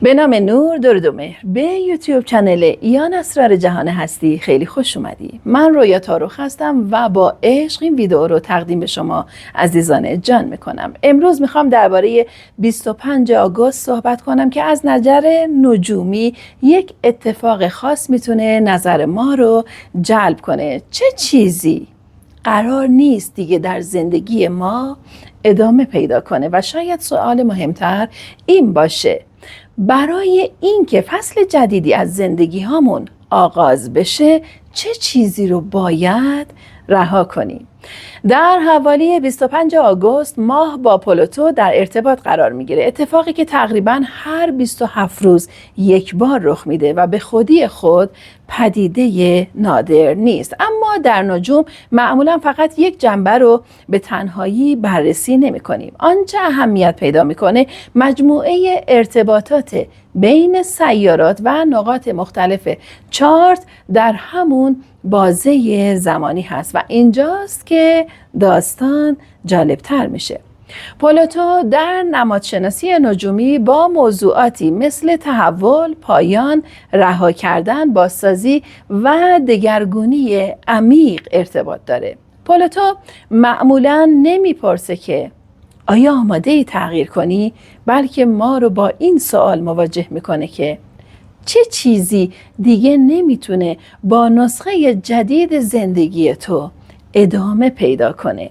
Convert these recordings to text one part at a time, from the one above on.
به نام نور، درود و مهر. به یوتیوب چنل یا اسرار جهان هستی خیلی خوش اومدی. من رویا تاروخ هستم و با عشق این ویدیو رو تقدیم به شما عزیزان جان میکنم. امروز میخوام درباره 25 آگوست صحبت کنم که از نظر نجومی یک اتفاق خاص میتونه نظر ما رو جلب کنه. چه چیزی قرار نیست دیگه در زندگی ما ادامه پیدا کنه و شاید سوال مهمتر این باشه: برای اینکه فصل جدیدی از زندگی هامون آغاز بشه چه چیزی رو باید رها کنیم؟ در حوالی 25 آگوست ماه با پلوتو در ارتباط قرار میگیره، اتفاقی که تقریباً هر 27 روز یک بار رخ میده و به خودی خود پدیده نادر نیست. اما در نجوم معمولاً فقط یک جنبه رو به تنهایی بررسی نمی کنیم. آنچه اهمیت پیدا میکنه مجموعه ارتباطات بین سیارات و نقاط مختلف چارت در همون بازه زمانی هست و اینجاست که داستان جالبتر میشه. پلوتو در نمادشناسی نجومی با موضوعاتی مثل تحول، پایان، رها کردن، بازسازی و دگرگونی عمیق ارتباط داره. پلوتو معمولاً نمیپرسه که آیا آماده ای تغییر کنی؟ بلکه ما رو با این سوال مواجه میکنه که چه چیزی دیگه نمیتونه با نسخه جدید زندگی تو ادامه پیدا کنه؟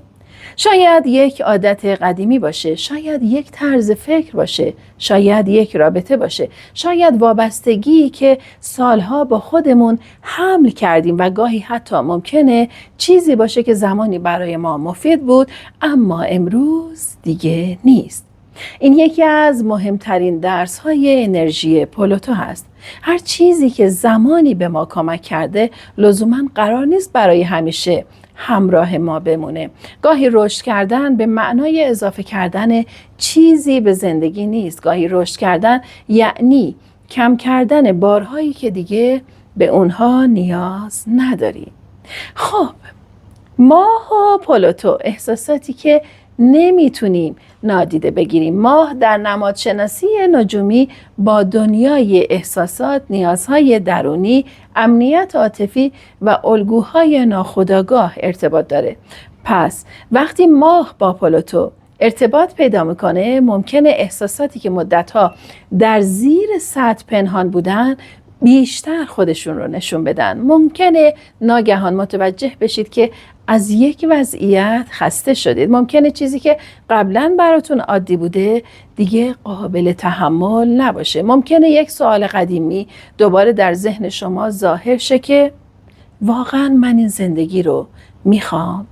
شاید یک عادت قدیمی باشه، شاید یک طرز فکر باشه، شاید یک رابطه باشه، شاید وابستگی که سالها با خودمون حمل کردیم و گاهی حتی ممکنه چیزی باشه که زمانی برای ما مفید بود اما امروز دیگه نیست. این یکی از مهمترین درس‌های انرژی پلوتو هست. هر چیزی که زمانی به ما کمک کرده لزوماً قرار نیست برای همیشه همراه ما بمونه. گاهی رشد کردن به معنای اضافه کردن چیزی به زندگی نیست. گاهی رشد کردن یعنی کم کردن بارهایی که دیگه به اونها نیاز نداریم. خب، ماه و پلوتو، احساساتی که نمیتونیم نادیده بگیریم. ماه در نمادشناسی نجومی با دنیای احساسات، نیازهای درونی، امنیت عاطفی و الگوهای ناخودآگاه ارتباط داره. پس وقتی ماه با پلوتو ارتباط پیدا میکنه ممکنه احساساتی که مدتها در زیر سطح پنهان بودن بیشتر خودشون رو نشون بدن. ممکنه ناگهان متوجه بشید که از یک وضعیت خسته شدید. ممکنه چیزی که قبلا براتون عادی بوده دیگه قابل تحمل نباشه. ممکنه یک سوال قدیمی دوباره در ذهن شما ظاهر شه که واقعا من این زندگی رو میخوام،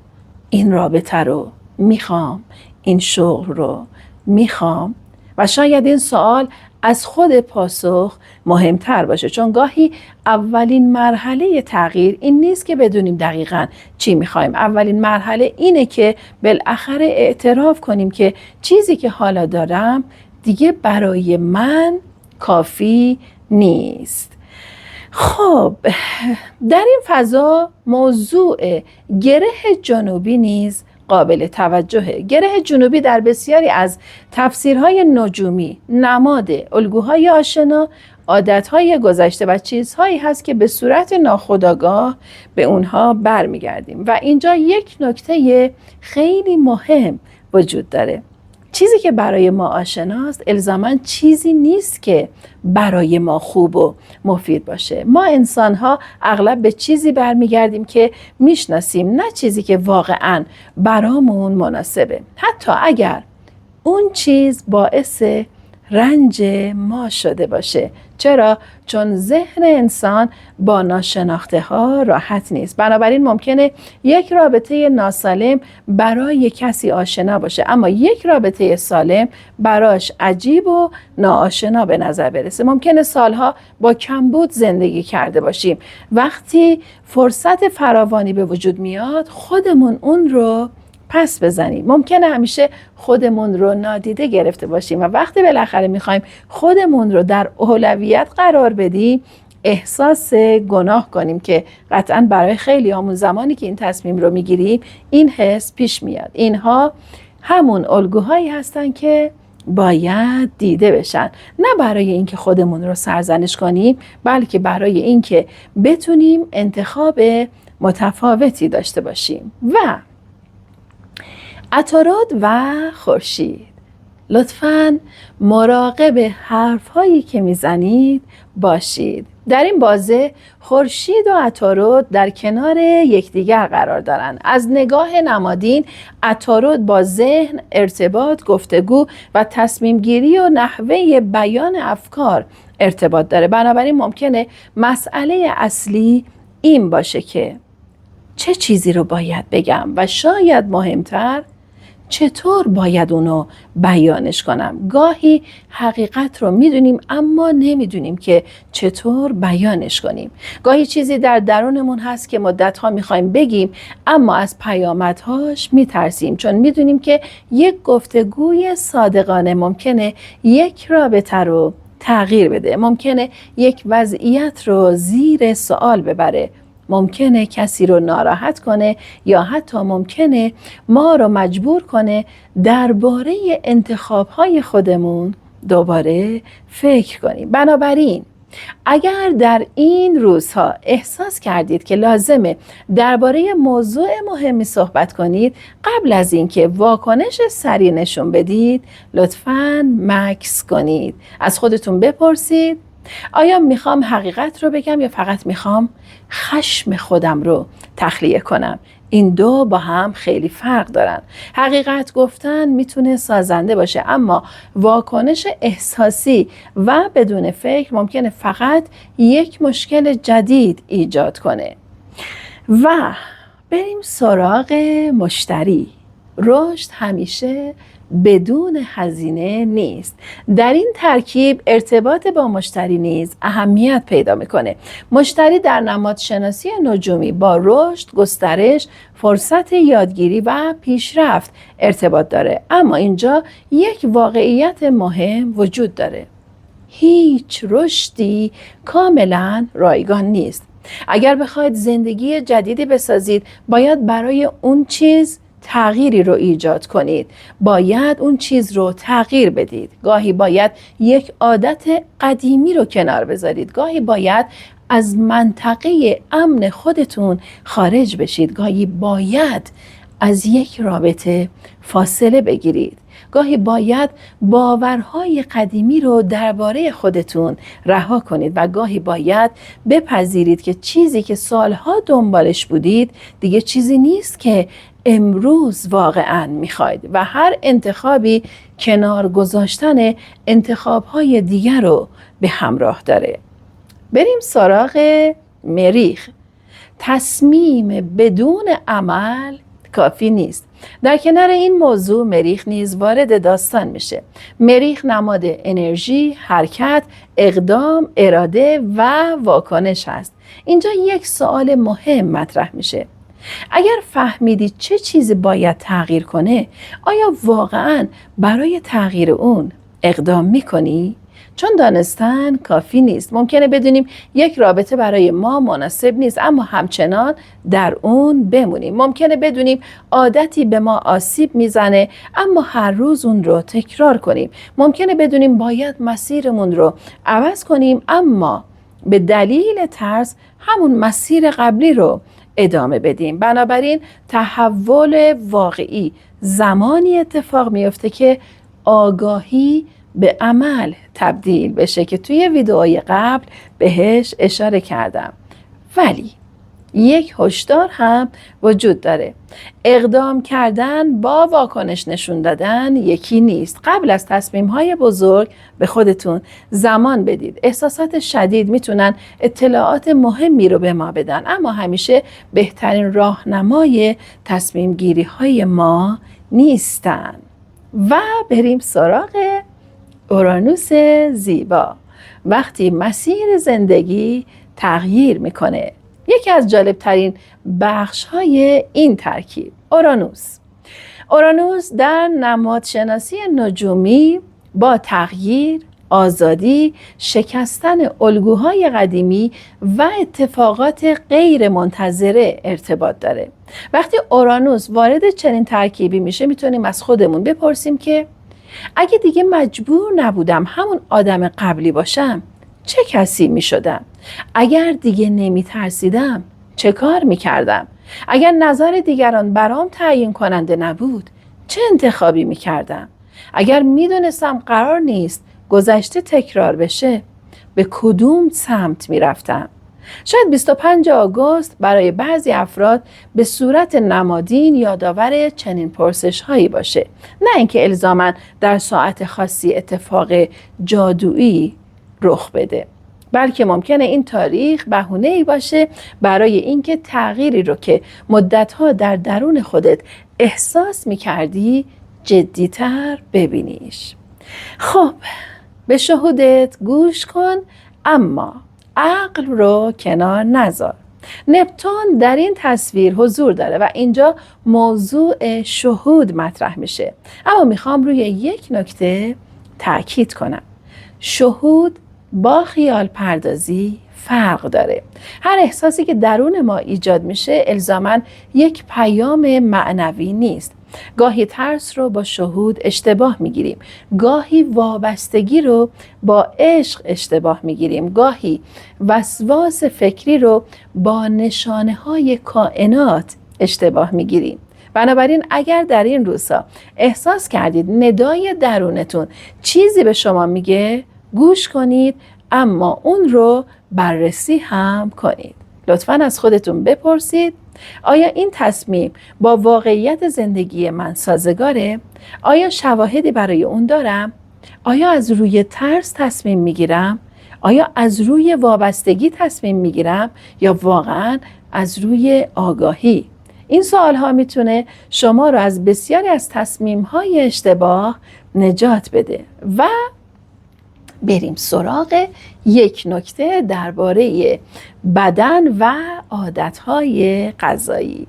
این رابطه رو میخوام، این شغل رو میخوام. و شاید این سوال از خود پاسخ مهمتر باشه، چون گاهی اولین مرحله تغییر این نیست که بدونیم دقیقاً چی میخوایم. اولین مرحله اینه که بالاخره اعتراف کنیم که چیزی که حالا دارم دیگه برای من کافی نیست. خب، در این فضا موضوع گره جنوبی نیز قابل توجهه. گره جنوبی در بسیاری از تفسیرهای نجومی نماد الگوهای آشنا، عادتهای گذشته و چیزهایی هست که به صورت ناخودآگاه به اونها برمیگردیم. و اینجا یک نکته خیلی مهم وجود داره. چیزی که برای ما آشناست الزاماً چیزی نیست که برای ما خوب و مفید باشه. ما انسان‌ها اغلب به چیزی برمیگردیم که میشناسیم، نه چیزی که واقعاً برامون مناسبه، حتی اگر اون چیز باعث رنج ما شده باشه. چرا؟ چون ذهن انسان با ناشناخته ها راحت نیست. بنابراین ممکنه یک رابطه ناسالم برای کسی آشنا باشه اما یک رابطه سالم براش عجیب و ناآشنا به نظر برسه. ممکنه سالها با کمبود زندگی کرده باشیم. وقتی فرصت فراوانی به وجود میاد خودمون اون رو پس بزنیم. ممکنه همیشه خودمون رو نادیده گرفته باشیم و وقتی بالاخره میخوایم خودمون رو در اولویت قرار بدیم احساس گناه کنیم که قطعاً برای خیلی همون زمانی که این تصمیم رو میگیریم این حس پیش میاد. اینها همون الگوهایی هستن که باید دیده بشن، نه برای اینکه خودمون رو سرزنش کنیم، بلکه برای اینکه بتونیم انتخاب متفاوتی داشته باشیم. و عطارد و خورشید، لطفاً مراقب حرف‌هایی که میزنید باشید. در این بازه خورشید و عطارد در کنار یکدیگر قرار دارند. از نگاه نمادین عطارد با ذهن، ارتباط، گفتگو و تصمیم گیری و نحوه بیان افکار ارتباط داره. بنابراین ممکنه مسئله اصلی این باشه که چه چیزی رو باید بگم و شاید مهمتر چطور باید اونو بیانش کنم. گاهی حقیقت رو میدونیم اما نمیدونیم که چطور بیانش کنیم. گاهی چیزی در درونمون هست که مدتها میخوایم بگیم اما از پیامدهاش میترسیم، چون میدونیم که یک گفتگوی صادقانه ممکنه یک رابطه رو تغییر بده، ممکنه یک وضعیت رو زیر سوال ببره، ممکنه کسی رو ناراحت کنه یا حتی ممکنه ما رو مجبور کنه درباره انتخاب‌های خودمون دوباره فکر کنیم. بنابراین اگر در این روزها احساس کردید که لازمه درباره موضوع مهمی صحبت کنید، قبل از اینکه واکنش سریع نشون بدید لطفاً مکث کنید. از خودتون بپرسید آیا میخوام حقیقت رو بگم یا فقط میخوام خشم خودم رو تخلیه کنم؟ این دو با هم خیلی فرق دارن. حقیقت گفتن میتونه سازنده باشه اما واکنش احساسی و بدون فکر ممکنه فقط یک مشکل جدید ایجاد کنه. و بریم سراغ مشتری. رشد همیشه بدون هزینه نیست. در این ترکیب ارتباط با مشتری نیز اهمیت پیدا میکنه. مشتری در نماد شناسی نجومی با رشد، گسترش، فرصت یادگیری و پیشرفت ارتباط داره. اما اینجا یک واقعیت مهم وجود داره. هیچ رشدی کاملا رایگان نیست. اگر بخواید زندگی جدیدی بسازید، باید برای اون چیز تغییری رو ایجاد کنید. باید اون چیز رو تغییر بدید. گاهی باید یک عادت قدیمی رو کنار بذارید. گاهی باید از منطقه امن خودتون خارج بشید. گاهی باید از یک رابطه فاصله بگیرید. گاهی باید باورهای قدیمی رو درباره خودتون رها کنید و گاهی باید بپذیرید که چیزی که سالها دنبالش بودید دیگه چیزی نیست که امروز واقعاً میخواید و هر انتخابی کنار گذاشتن انتخابهای دیگر رو به همراه داره. بریم سراغ مریخ. تصمیم بدون عمل کافی نیست. در کنار این موضوع مریخ نیز وارد داستان میشه. مریخ نماد انرژی، حرکت، اقدام، اراده و واکنش هست. اینجا یک سوال مهم مطرح میشه. اگر فهمیدید چه چیزی باید تغییر کنه، آیا واقعاً برای تغییر اون اقدام میکنی؟ چون دانستن کافی نیست. ممکنه بدونیم یک رابطه برای ما مناسب نیست اما همچنان در اون بمونیم. ممکنه بدونیم عادتی به ما آسیب میزنه اما هر روز اون رو تکرار کنیم. ممکنه بدونیم باید مسیرمون رو عوض کنیم اما به دلیل ترس همون مسیر قبلی رو ادامه بدیم. بنابراین تحول واقعی زمانی اتفاق میفته که آگاهی به عمل تبدیل بشه که توی ویدئوی قبل بهش اشاره کردم. ولی یک هشدار هم وجود داره. اقدام کردن با واکنش نشون دادن یکی نیست. قبل از تصمیم‌های بزرگ به خودتون زمان بدید. احساسات شدید میتونن اطلاعات مهمی رو به ما بدن اما همیشه بهترین راهنمای تصمیم گیری های ما نیستن. و بریم سراغ اورانوس زیبا. وقتی مسیر زندگی تغییر میکنه. یکی از جالبترین بخش‌های این ترکیب اورانوس در نماد شناسی نجومی با تغییر، آزادی، شکستن الگوهای قدیمی و اتفاقات غیر منتظره ارتباط داره. وقتی اورانوس وارد چنین ترکیبی میشه میتونیم از خودمون بپرسیم که اگه دیگه مجبور نبودم همون آدم قبلی باشم چه کسی می شدم؟ اگر دیگه نمی ترسیدم چه کار می کردم؟ اگر نظر دیگران برام تعیین کننده نبود چه انتخابی می کردم؟ اگر می دونستم قرار نیست گذشته تکرار بشه به کدوم سمت می رفتم؟ شاید 25 آگوست برای بعضی افراد به صورت نمادین یادآور چنین پرسش هایی باشه، نه اینکه الزاماً در ساعت خاصی اتفاق جادویی رخ بده، بلکه ممکنه این تاریخ بهونه‌ای باشه برای اینکه تغییری رو که مدت‌ها در درون خودت احساس می‌کردی جدی‌تر ببینیش. خب به شهودت گوش کن، اما عقل رو کنار نذار. نپتون در این تصویر حضور داره و اینجا موضوع شهود مطرح میشه، اما میخوام روی یک نکته تأکید کنم. شهود با خیال پردازی فرق داره. هر احساسی که درون ما ایجاد میشه الزاماً یک پیام معنوی نیست. گاهی ترس رو با شهود اشتباه میگیریم، گاهی وابستگی رو با عشق اشتباه میگیریم، گاهی وسواس فکری رو با نشانه های کائنات اشتباه میگیریم. بنابراین اگر در این روزها احساس کردید ندای درونتون چیزی به شما میگه، گوش کنید، اما اون رو بررسی هم کنید. لطفاً از خودتون بپرسید آیا این تصمیم با واقعیت زندگی من سازگاره؟ آیا شواهدی برای اون دارم؟ آیا از روی ترس تصمیم میگیرم؟ آیا از روی وابستگی تصمیم میگیرم یا واقعاً از روی آگاهی؟ این سوال ها میتونه شما رو از بسیاری از تصمیم های اشتباه نجات بده. و بریم سراغ یک نکته درباره بدن و عادتهای غذایی.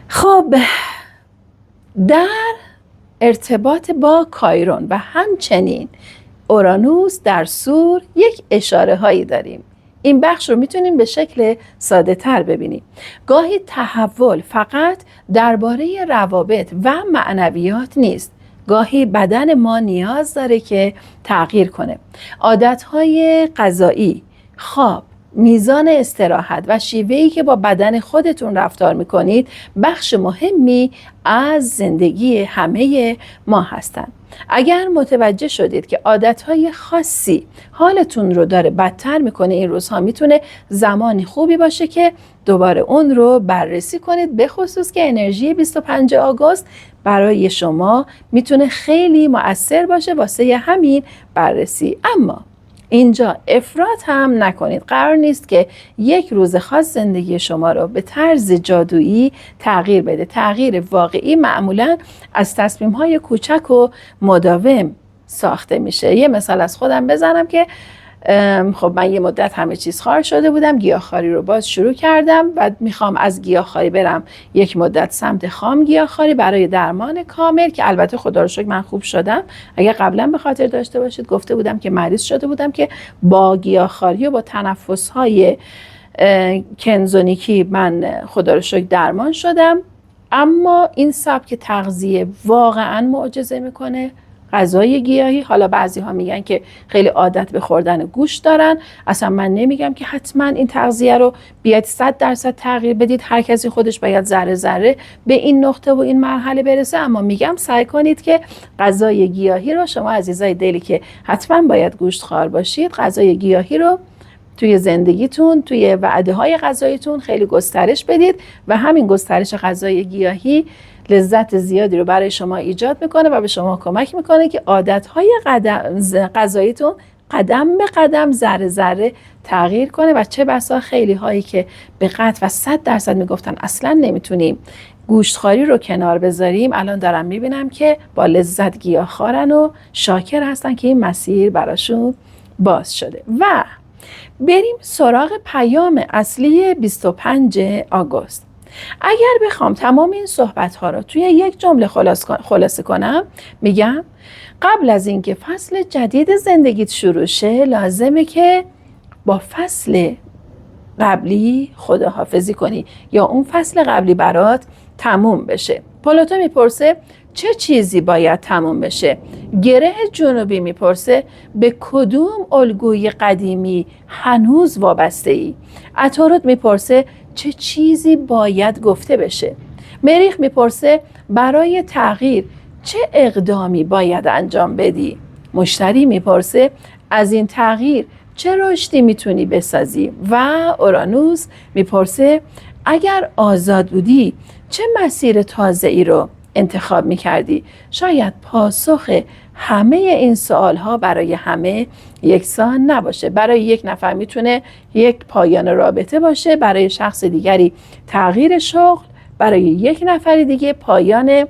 خب در ارتباط با کایرون و همچنین اورانوس در سور یک اشاره هایی داریم. این بخش رو میتونیم به شکل ساده تر ببینیم. گاهی تحول فقط درباره روابط و معنویات نیست. گاهی بدن ما نیاز داره که تغییر کنه. عادتهای غذایی، خواب، میزان استراحت و شیوهی که با بدن خودتون رفتار میکنید بخش مهمی از زندگی همه ما هستند. اگر متوجه شدید که عادتهای خاصی حالتون رو داره بدتر میکنه، این روزها میتونه زمانی خوبی باشه که دوباره اون رو بررسی کنید، به خصوص که انرژی 25 آگوست برای شما میتونه خیلی مؤثر باشه واسه همین بررسی. اما اینجا افراط هم نکنید. قرار نیست که یک روز خاص زندگی شما رو به طرز جادویی تغییر بده. تغییر واقعی معمولاً از تصمیم‌های کوچک و مداوم ساخته میشه. یه مثال از خودم بزنم که خب من یه مدت همه چیز خوار شده بودم، گیاهخواری رو باز شروع کردم و میخوام از گیاهخواری برم یک مدت سمت خام گیاهخواری برای درمان کامل، که البته خدا رو شکر من خوب شدم. اگه قبلا به خاطر داشته باشید گفته بودم که مریض شده بودم که با گیاهخواری و با تنفس‌های کنزونیکی من خدا رو شکر درمان شدم. اما این سبک تغذیه واقعا معجزه میکنه. غذای گیاهی، حالا بعضی ها میگن که خیلی عادت به خوردن گوشت دارن، اصلا من نمیگم که حتما این تغذیه رو بیاید 100% تغییر بدید، هر کسی خودش باید ذره ذره به این نقطه و این مرحله برسه، اما میگم سعی کنید که غذای گیاهی رو، شما عزیزای دلی که حتما باید گوشت خوار باشید، غذای گیاهی رو توی زندگیتون، توی وعده های غذاییتون خیلی گسترش بدید و همین گسترش غذای گیاهی لذت زیادی رو برای شما ایجاد میکنه و به شما کمک میکنه که عادتهای غذاییتون قدم به قدم ذره ذره تغییر کنه و چه بسا خیلی هایی که به قطع و 100% میگفتن اصلا نمیتونیم گوشتخواری رو کنار بذاریم، الان دارم میبینم که با لذت گیاهخوارن و شاکر هستن که این مسیر براشون باز شده. و بریم سراغ پیام اصلی 25 آگوست. اگر بخوام تمام این صحبت‌ها رو توی یک جمله خلاصه کنم، میگم قبل از اینکه فصل جدید زندگیت شروع شه لازمه که با فصل قبلی خداحافظی کنی یا اون فصل قبلی برات تموم بشه. پلوتو میپرسه چه چیزی باید تموم بشه؟ گره جنوبی میپرسه به کدوم الگوی قدیمی هنوز وابسته ای؟ عطارد میپرسه چه چیزی باید گفته بشه؟ مریخ میپرسه برای تغییر چه اقدامی باید انجام بدی؟ مشتری میپرسه از این تغییر چه رشدی میتونی بسازی؟ و اورانوس میپرسه اگر آزاد بودی چه مسیر تازه‌ای رو انتخاب میکردی؟ شاید پاسخ همه این سوالها برای همه یکسان نباشه. برای یک نفر میتونه یک پایان رابطه باشه، برای شخص دیگری تغییر شغل، برای یک نفر دیگه پایان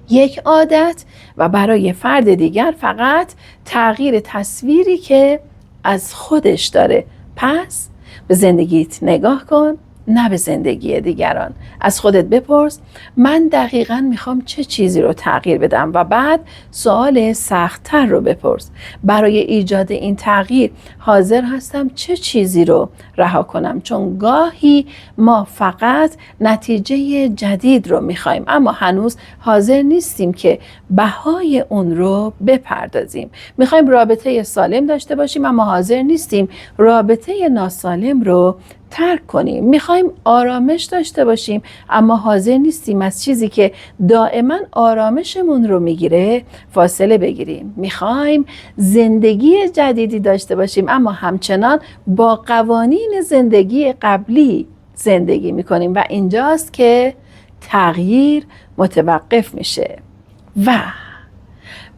یک عادت و برای فرد دیگر فقط تغییر تصویری که از خودش داره. پس به زندگیت نگاه کن، نه به زندگی دیگران. از خودت بپرس من دقیقاً میخوام چه چیزی رو تغییر بدم و بعد سوال سخت‌تر رو بپرس. برای ایجاد این تغییر حاضر هستم چه چیزی رو رها کنم؟ چون گاهی ما فقط نتیجه جدید رو میخوایم اما هنوز حاضر نیستیم که بهای اون رو بپردازیم. میخوایم رابطه سالم داشته باشیم اما حاضر نیستیم رابطه ناسالم رو ترک کنیم. میخوایم آرامش داشته باشیم اما حاضر نیستیم از چیزی که دائما آرامشمون رو میگیره فاصله بگیریم. میخوایم زندگی جدیدی داشته باشیم اما همچنان با قوانین زندگی قبلی زندگی میکنیم و اینجاست که تغییر متوقف میشه. و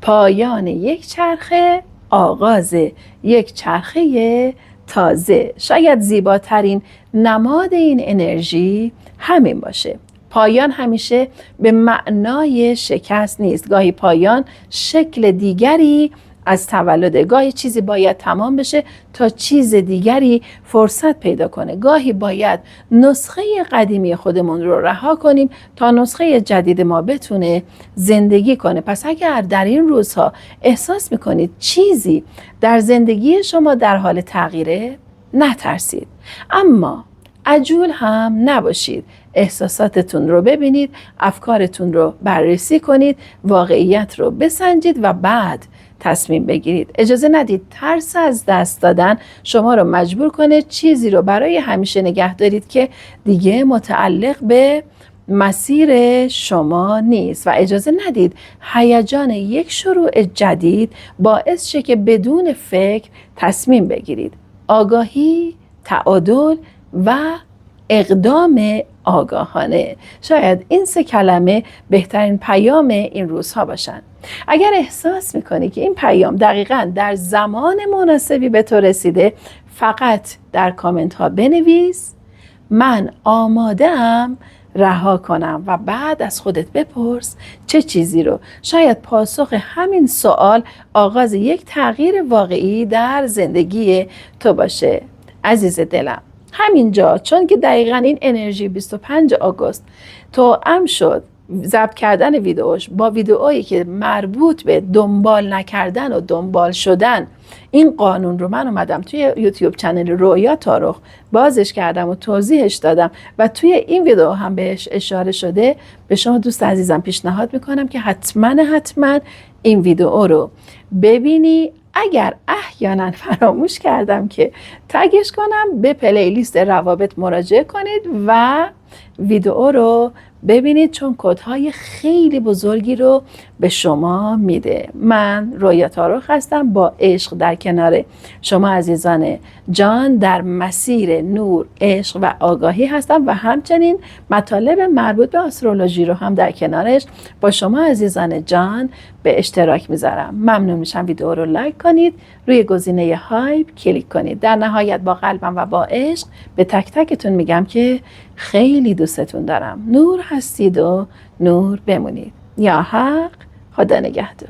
پایان یک چرخه، آغاز یک چرخه تازه. شاید زیباترین نماد این انرژی همین باشه. پایان همیشه به معنای شکست نیست. گاهی پایان شکل دیگری از تولده. گاهی چیزی باید تمام بشه تا چیز دیگری فرصت پیدا کنه. گاهی باید نسخه قدیمی خودمون رو رها کنیم تا نسخه جدید ما بتونه زندگی کنه. پس اگر در این روزها احساس میکنید چیزی در زندگی شما در حال تغییره، نترسید. اما عجول هم نباشید. احساساتتون رو ببینید، افکارتون رو بررسی کنید، واقعیت رو بسنجید و بعد تصمیم بگیرید. اجازه ندید ترس از دست دادن شما رو مجبور کنه چیزی رو برای همیشه نگه دارید که دیگه متعلق به مسیر شما نیست و اجازه ندید هیجان یک شروع جدید باعث شه که بدون فکر تصمیم بگیرید. آگاهی، تعادل و اقدام آگاهانه. شاید این 3 کلمه بهترین پیام این روزها باشن. اگر احساس میکنی که این پیام دقیقاً در زمان مناسبی به تو رسیده، فقط در کامنت ها بنویس من آماده‌ام رها کنم و بعد از خودت بپرس چه چیزی رو. شاید پاسخ همین سوال آغاز یک تغییر واقعی در زندگی تو باشه. عزیز دلم، همینجا چون که دقیقاً این انرژی 25 آگوست توأم شد ضبط کردن ویدئوش با ویدئویی که مربوط به دنبال نکردن و دنبال شدن، این قانون رو من اومدم توی یوتیوب چنل رویا تارخ بازش کردم و توضیحش دادم و توی این ویدئو هم بهش اشاره شده. به شما دوست عزیزم پیشنهاد میکنم که حتما این ویدئو رو ببینی. اگر احیانا فراموش کردم که تگش کنم، به پلیلیست روابط مراجعه کنید و ویدئو رو ببینید چون کدهای خیلی بزرگی رو به شما میده. من رویا تارخ هستم، با عشق در کنار شما عزیزان جان در مسیر نور، عشق و آگاهی هستم و همچنین مطالب مربوط به آسترولوژی رو هم در کنارش با شما عزیزان جان به اشتراک میذارم. ممنون میشم ویدئو رو لایک کنید، روی گزینه هایپ کلیک کنید. در نهایت با قلبم و با عشق به تک تکتون میگم که خیلی دوستتون دارم. نور هستید و نور بمونید. یا حق، خدا نگهدار.